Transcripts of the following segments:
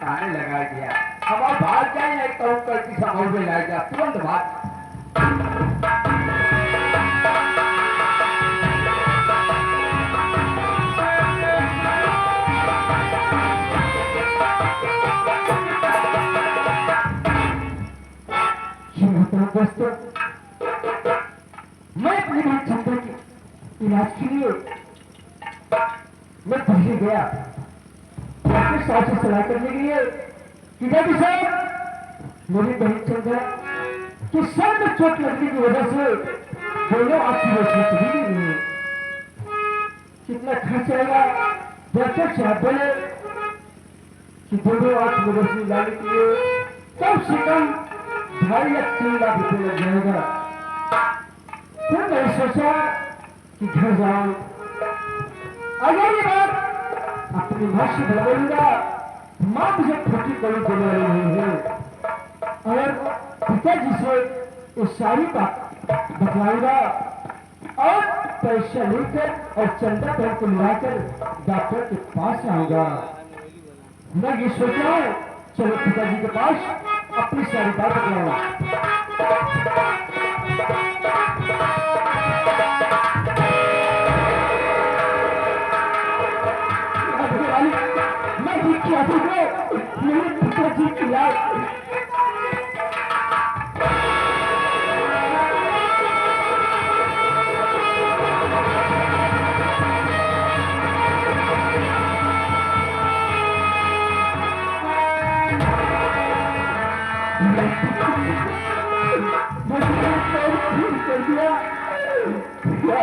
ताने लगा दिया। हमारा भाग जाए नहीं तो करती समझ में ला गया तुरंत भाग। दोस्तों, मैं अपने भाई चंद्र के इलाज के लिए मैं दिल्ली गया डॉक्टर साहब से सलाह करने के लिए कि डॉक्टर साहब मेरी बहन चंद्रा कि सर में चोट लगने की वजह से दोनों आपकी रोशनी चली नहीं है, कितना खर्च आएगा। डॉक्टर साहब बोले कि दोनों आंख में रोशनी लाने के लिए कम से कम 2.5 या 3 लाख रुपये लग जाएगा। फिर मैंने सोचा कि घर जाऊं, अगर ये बात अपनी मां से बोलूंगा, मां मुझे खोटी कड़ी देने वाली नहीं है, और पिताजी से ये सारी बात बतलाऊंगा और पैसा लेकर और चंदा बहन को मिलाकर डॉक्टर के पास आऊंगा। मैं ये सोच रहा हूं, चलो पिताजी के पास अपनी सारी बात बतलाऊंगा। मैं क्या मेरे पिताजी की याद कर दिया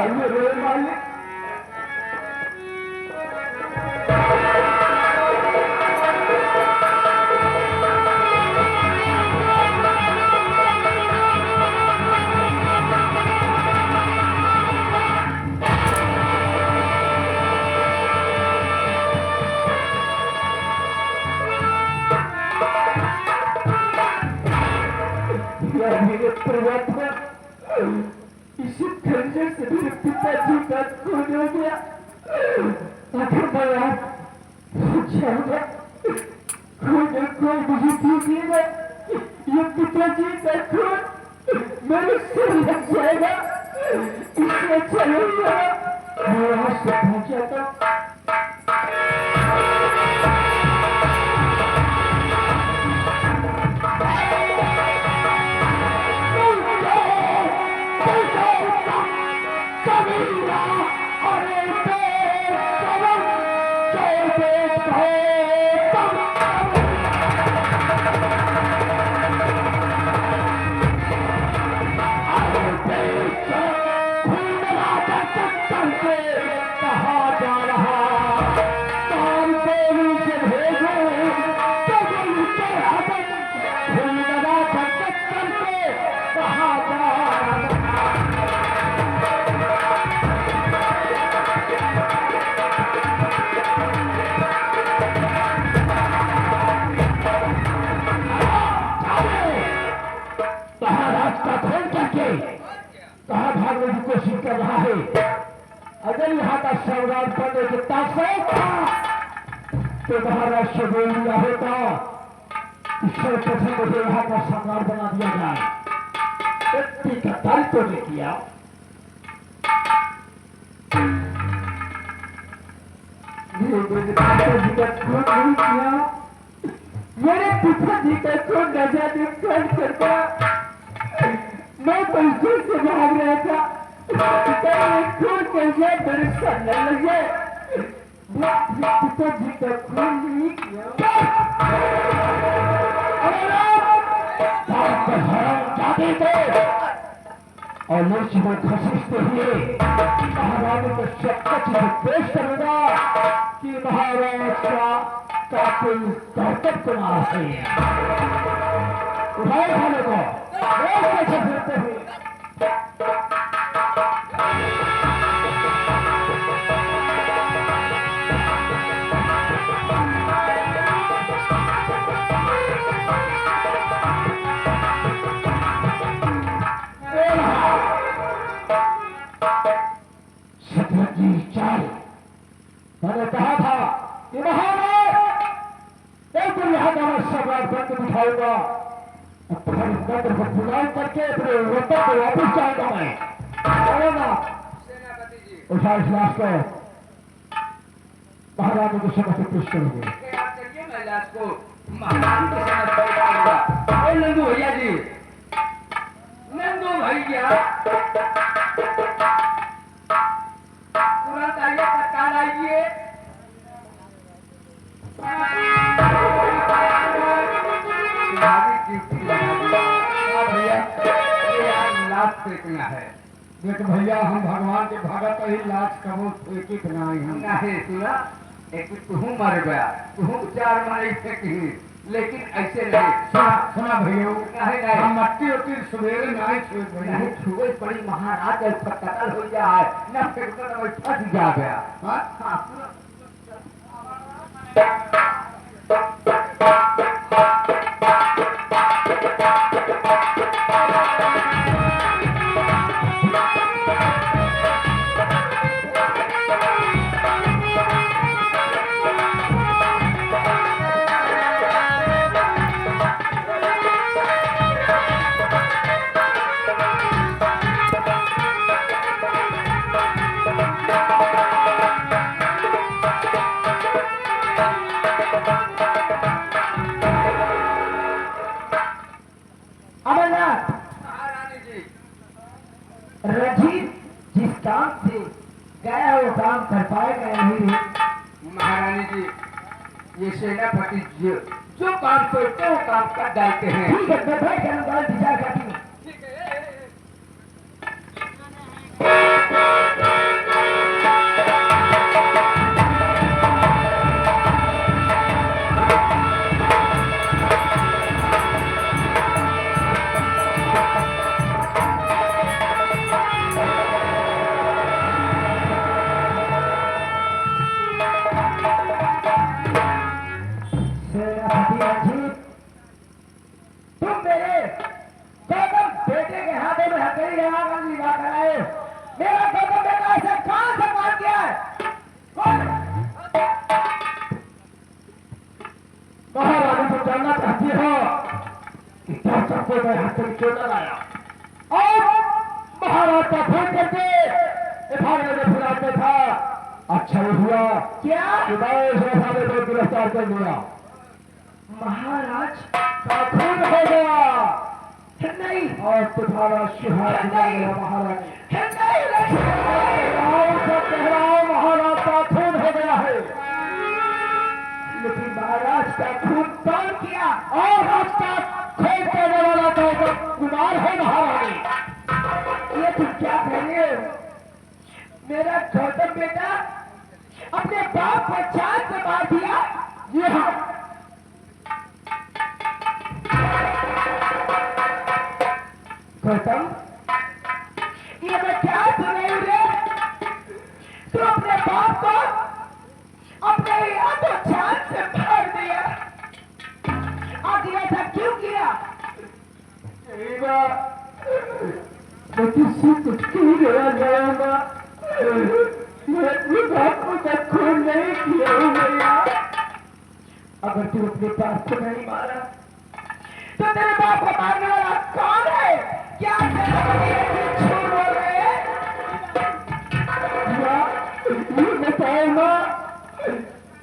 मेरे मालिक। मेरे परमात्मा, इसी खंजर से मेरे पिताजी का खून हो गया। अगर मैं आप जाऊंगा, कोई मुझे दीजिएगा, ये पिताजी का खून मेरे सिर लग जाएगा। इससे अच्छा होगा मैं यहाँ से भाग जाता। कहा भागने की कोशिश कर रहा है। अगर यहाँ का संग्राम करने के ताकत तो महाराष्ट्र बोल दिया होता कि सर्वप्रथम मुझे यहाँ का संग्राम बना दिया जाए। इतनी कतार तो नहीं किया। मेरे पिताजी का खून नहीं किया, मेरे पिताजी का खून न जाने कौन करता। मैं पैसे से भाग रहा था, खून कैसे मेरे सर न लग जाए। पिताजी का खून नहीं किया। जाते थे और मूर्छ में खसीसते हुए महारानी को शक्ति से पेश करूंगा कि महाराज का कोई गौतम कुमार है। उठाए खाने को कैसे फिरते हुए मैंने कहा था कि महाराज एक बिल्कुल यहाँ का सम्राट बंद दिखाऊंगा। अब तुम्हारी नगर को बुलाव करके अपने वतन को वापस जाऊंगा मैं। ना सेनापति जी उठा इस लाश को महारानी के समक्ष पेश करोगे। क्या आप करिए, मैं लाश को महारानी के समक्ष पेश करूंगा। ओ नंदू भैया जी, नंदू भैया तुरंत आइए, तत्काल आइए। तुम्हारी ड्यूटी लगा दी। हाँ भैया, ये आज लाश फेंकना है। देख भैया हम भगवान के भगत ही लाश कबो फेंकी नहीं हम। नहीं सुना, एक तू मर गया, तू चार मारे फेंकी, लेकिन ऐसे नहीं। सुना सुना भैया नहीं नहीं, हम मट्टी होती सवेरे नहीं छुए भैया। नहीं छुए पड़ी महाराज उसका कत्ल हो जाए न, फिर तो वो फंस जा गया। हाँ? हाँ, अमरनाथ महारानी जी, रंजीत जिस काम से गया वो काम कर पाएगा या नहीं? महारानी जी, ये सेनापति जी जो काम सोचते हैं वो काम कर डालते हैं। ठीक है मैं बैठ कर बाल विचार करती हूँ। ठीक है। सेनापति रंजीत तुम मेरे गौतम बेटे के हाथों में हथेली लगाकर विवाह कराए। मेरा गौतम बेटा ऐसे कहां से मार दिया है? कौन? महारानी को जानना चाहती हो कि क्या सबको मैं हाथ में क्यों लगाया और महाराज का फोन करके भागने में फुलाते था। अच्छा ही हुआ क्या कि मैं को गिरफ्तार कर लिया। महाराज का खून हो गया नहीं और तुम्हारा सुहाग गया महारानी नहीं महाराज का खून हो गया है। लेकिन महाराज का खून कौन किया? और रास्ता खोल करने वाला तो कुमार है महारानी। ये तुम क्या कह रहे हो? मेरा गौतम बेटा अपने बाप को चांद से मार दिया? जी हाँ। गौतम ये मैं क्या सुन रही हूँ रे? तू अपने बाप को अपने हाथों चांद से मार दिया। आखिर ऐसा क्यों किया? मैं किसी कुछ क्यों गया मैं अपने बाप को तक खून नहीं किया हूँ भैया। अगर तू अपने बाप को नहीं मारा तो तेरे बाप को मारने वाला कौन है? क्या सेनापति झूठ बोल रहे हैं? ये बताओ ना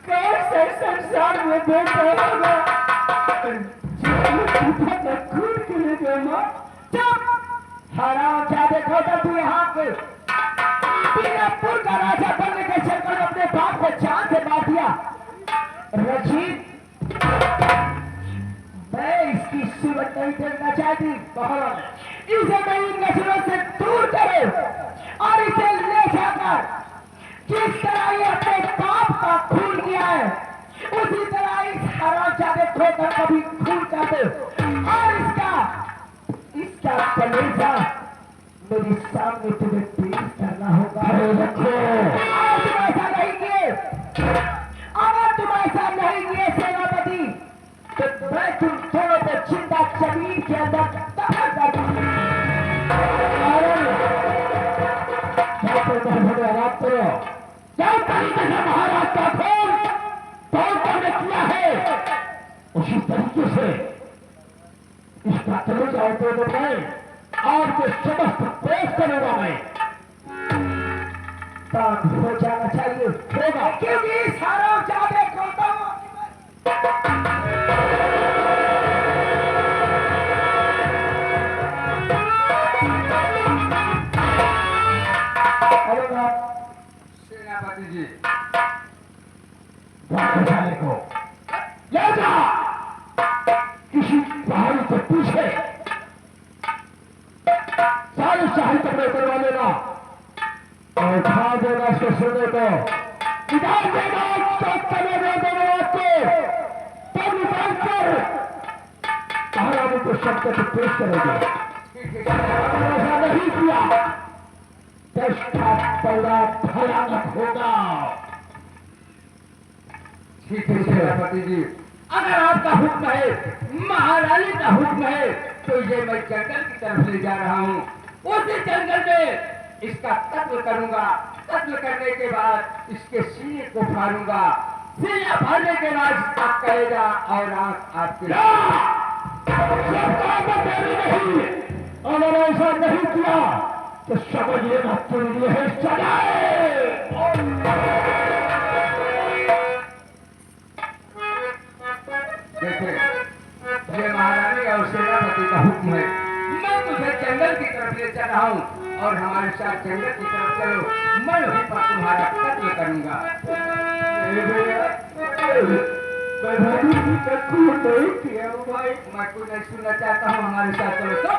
कैसे संसार में बैठा होगा खून के लिए देना? चुप हराम क्या देखो तो तू यहाँ पे बीरापुर का राजा बनने के चक्कर में अपने बाप को जान से मार दिया। रंजीत मैं इसकी सूरत नहीं देखना चाहती। इसे मेरी नजरों से दूर करो और इसे ले जाकर जिस तरह ये अपने बाप का खून किया है उसी तरह इस हरामजादे को कभी खून कर दो और इसका कलेजा मेरे सामने तुम्हें पेश करना होगा। रखो अगर तुम ऐसा नहीं किए सेनापति तो मैं तुम दोनों को जिंदा जमीन के अंदर दफन कर दूंगी। आराम करो। क्या तरीके से महाराज का खून कौन ने किया है उसी तरीके से इसका कलेजा उतर मैं और के समस्त पेश करूंगा मैं। काम हो जाना चाहिए होगा, क्योंकि सारा जादे खोता हूँ। सेनापति जी जाने को ले जा किसी पहाड़ी के पीछे सारे शाही कपड़े करवा लेना और खा देना इसके सोने को निकाल देना, चौक करने देना आपको तब निकाल कर महारानी को शब्द को पेश करेंगे। ऐसा नहीं किया देश का पौधा भयानक होगा। ठीक है सेनापति जी, अगर आपका हुक्म है, महारानी का हुक्म है, तो ये मैं जंगल की तरफ ले जा रहा हूँ। उसी जंगल में इसका कत्ल करूंगा। कत्ल करने के बाद इसके सीने को फाड़ूंगा। सीना फाड़ने के बाद इसका कलेजा और आंख आपके अगर ऐसा नहीं किया तो समझ लेना तुम लिए है सजाए। देखे, ये महारानी और सेनापति का हुक्म है। मैं तुझे जंगल की तरफ ले चल रहा हूँ और हमारे साथ जंगल की तरफ चलो। मैं वहीं पर तुम्हारा कत्ल करूंगा। मैं कुछ नहीं सुनना चाहता हूँ, हमारे साथ चलो तो।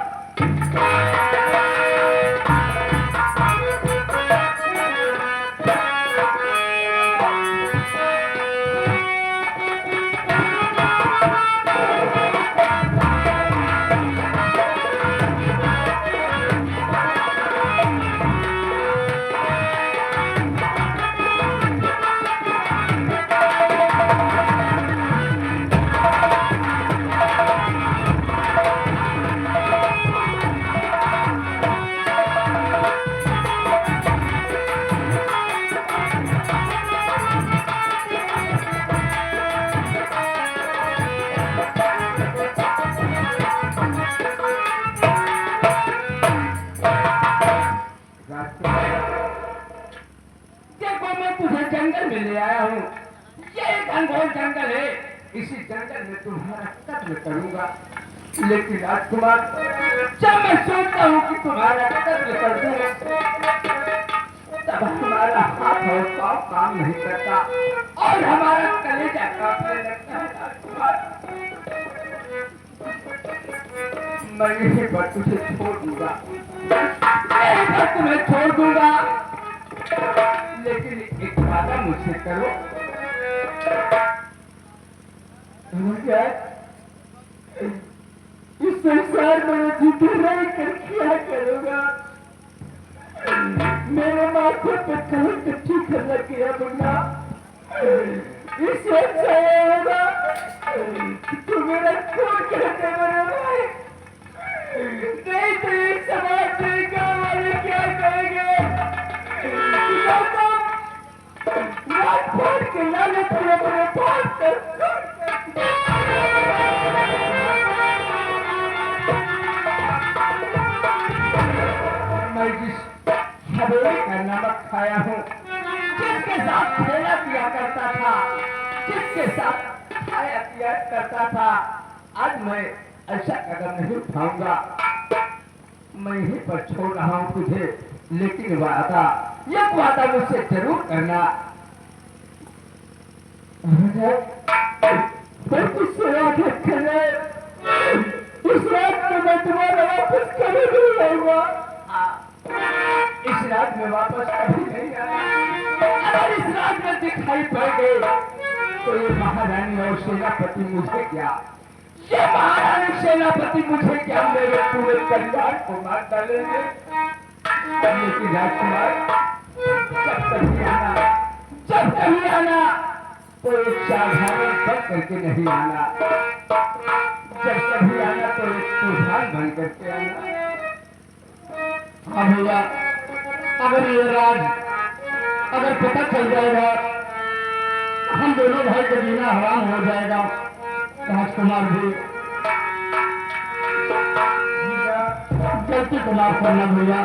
जंगल में ले आया हूँ। ये घनघोर जंगल है, इसी जंगल में तुम्हारा कत्ल करूंगा। लेकिन राजकुमार, जब मैं सोचता हूँ कि तुम्हारा कत्ल कर दूं, तब हमारा हाथ और पाँव काम नहीं करता और हमारा कलेजा कांपने लगता है। राजकुमार, मैं यहीं पर तुझे छोड़ दूंगा, यहीं पर तुम्हें छोड़ दूंगा। लेकिन एक वादा मुझसे करो। इस संसार में जीते रह कर क्या करूंगा? मेरे माथे पे कलंक ठीक लग गया बुढ़ा। इससे अच्छा ये होगा कि तू मेरा खून कहते मेरे भाई। नहीं तो ये समाज देगा वाले क्या करेंगे? रात भर के लालच में अपने पास मैं जिस हवेली का नमक खाया हूँ, जिसके साथ खेला किया करता था, जिसके साथ खाया पिया करता था, आज मैं ऐसा कदम नहीं उठाऊंगा। मैं यहीं पर छोड़ रहा हूँ तुझे, लेकिन वादा, ये वादा मुझसे जरूर करना। मैं तुझसे वादा करे, इस रात में मैं तुम्हारा वापस कभी नहीं आऊंगा। इस रात में वापस कभी नहीं आना। अगर इस रात में दिखाई पड़ गए तो ये महारानी और सेनापति मुझे क्या, ये महारानी सेनापति मुझे क्या, मेरे पूरे परिवार को मार डालेंगे। लेकिन राजकुमार, जब कभी आना तो एक साधारण बन करके नहीं आना। जब कभी आना तो एक सुधार बन करके आना। हाँ भैया, अगर ये राज अगर पता चल जाएगा, हम दोनों भाई का जीना हराम हो जाएगा। राजकुमार जी गलती को माफ करना भैया,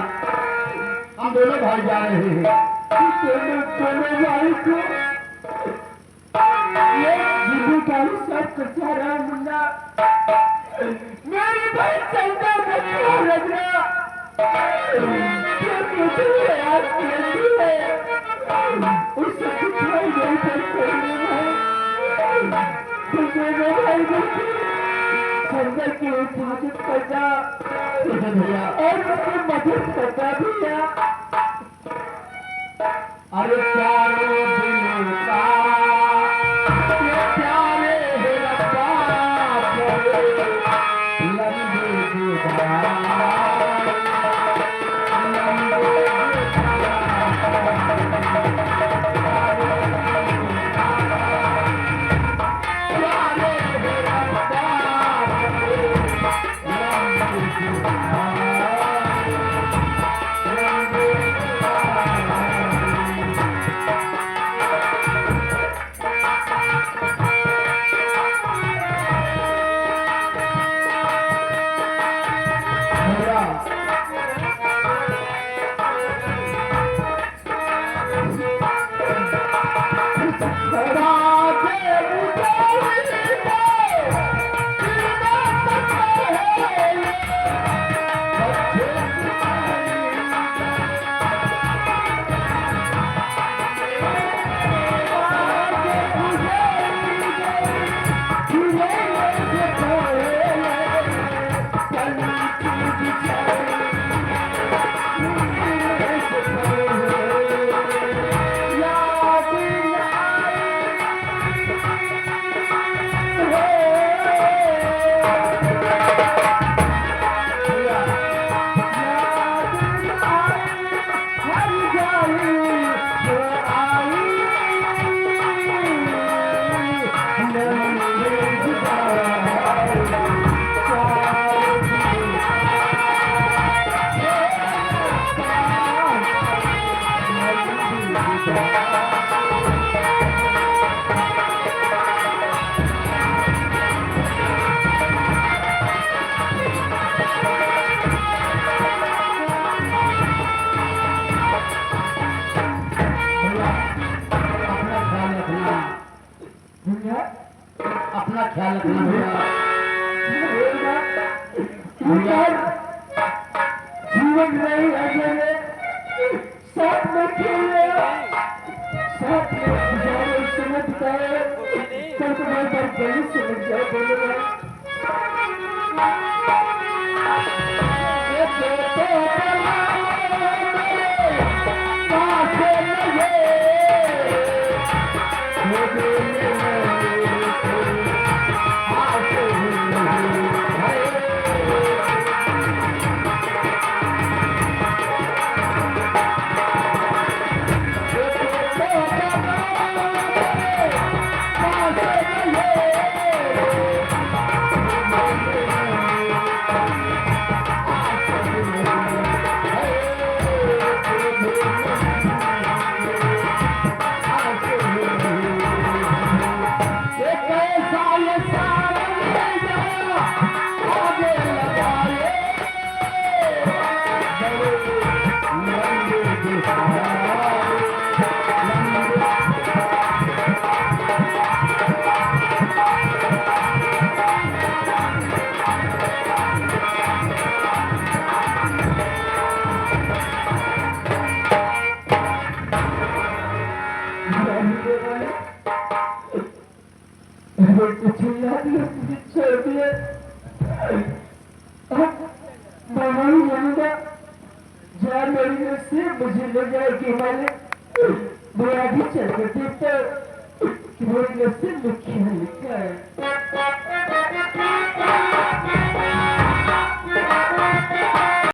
हम दोनों भाई जा रहे हैं। दोनों भाई को ये जिम्मेदारी सब करता रहा मुन्ना। मेरी भाई चलता रखना आज है उससे नहीं संजय की हिफाजत करना और उसकी मदद करना भी। अरे प्यारे दिल का ये प्यारे रब्बा अपना ख्याल रखना भैया। जीवन नहीं है साथ में खेले साथ में गुजारे समय बिताए कल तुम्हारे पर गली से लग जाए बोलेगा मुझे लग जाए कि मैंने बुरा भी चल कर देखता कि वो नसीब में क्या लिखा है।